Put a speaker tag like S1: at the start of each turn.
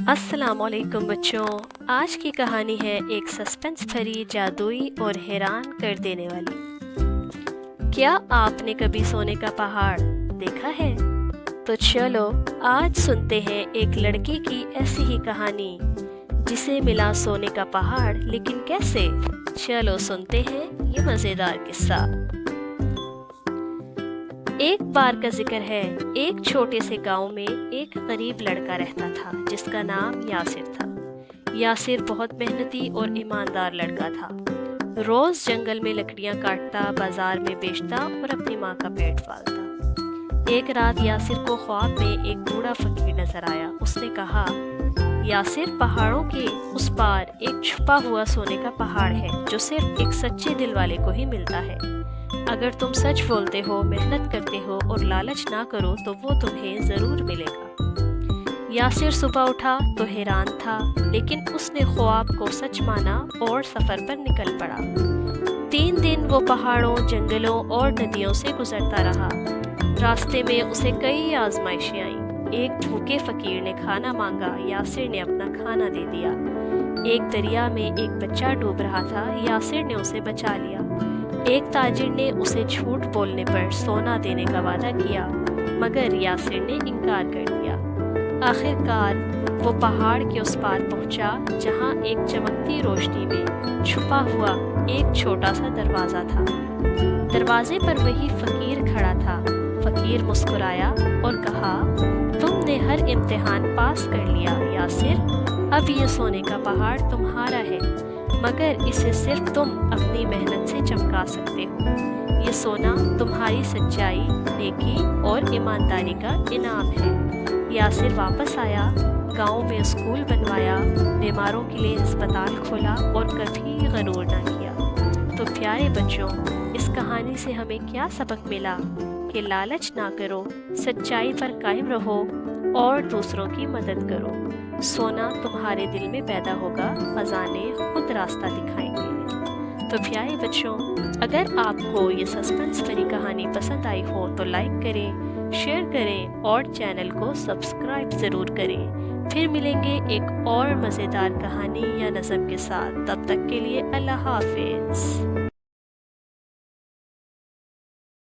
S1: السلام علیکم بچوں، آج کی کہانی ہے ایک سسپنس بھری، جادوئی اور حیران کر دینے والی۔ کیا آپ نے کبھی سونے کا پہاڑ دیکھا ہے؟ تو چلو آج سنتے ہیں ایک لڑکی کی ایسی ہی کہانی جسے ملا سونے کا پہاڑ، لیکن کیسے؟ چلو سنتے ہیں یہ مزیدار قصہ۔ ایک بار کا ذکر ہے، ایک چھوٹے سے گاؤں میں ایک غریب لڑکا رہتا تھا جس کا نام یاسر تھا۔ یاسر بہت محنتی اور ایماندار لڑکا تھا۔ روز جنگل میں لکڑیاں کاٹتا، بازار میں بیچتا اور اپنی ماں کا پیٹ پالتا۔ ایک رات یاسر کو خواب میں ایک بوڑھا فقیر نظر آیا۔ اس نے کہا، یاسر، پہاڑوں کے اس پار ایک چھپا ہوا سونے کا پہاڑ ہے جو صرف ایک سچے دل والے کو ہی ملتا ہے۔ اگر تم سچ بولتے ہو، محنت کرتے ہو اور لالچ نہ کرو تو وہ تمہیں ضرور ملے گا۔ یاسر صبح اٹھا تو حیران تھا، لیکن اس نے خواب کو سچ مانا اور سفر پر نکل پڑا۔ 3 دن وہ پہاڑوں، جنگلوں اور ندیوں سے گزرتا رہا۔ راستے میں اسے کئی آزمائشیں آئیں۔ ایک بھوکے فقیر نے کھانا مانگا، یاسر نے اپنا کھانا دے دیا۔ ایک دریا میں ایک بچہ ڈوب رہا تھا، یاسر نے اسے بچا لیا۔ ایک تاجر نے اسے جھوٹ بولنے پر سونا دینے کا وعدہ کیا، مگر یاسر نے انکار کر دیا۔ آخر کار وہ پہاڑ کے اس پار پہنچا جہاں ایک چمکتی روشنی میں چھپا ہوا ایک چھوٹا سا دروازہ تھا۔ دروازے پر وہی فقیر کھڑا تھا۔ فقیر مسکرایا اور کہا، تم نے ہر امتحان پاس کر لیا یاسر، اب یہ سونے کا پہاڑ تمہارا ہے، مگر اسے صرف تم اپنی محنت سے چمکا سکتے ہو۔ یہ سونا تمہاری سچائی، نیکی اور ایمانداری کا انعام ہے۔ یاسر واپس آیا، گاؤں میں اسکول بنوایا، بیماروں کے لیے ہسپتال کھولا اور کبھی غرور نہ کیا۔ تو پیارے بچوں، اس کہانی سے ہمیں کیا سبق ملا؟ کہ لالچ نہ کرو، سچائی پر قائم رہو اور دوسروں کی مدد کرو۔ سونا تمہارے دل میں پیدا ہوگا، خزانے خود راستہ دکھائیں گے۔ تو پیارے بچوں، اگر آپ کو یہ سسپنس بھری کہانی پسند آئی ہو تو لائک کریں، شیئر کریں اور چینل کو سبسکرائب ضرور کریں۔ پھر ملیں گے ایک اور مزیدار کہانی یا نظم کے ساتھ۔ تب تک کے لیے اللہ حافظ۔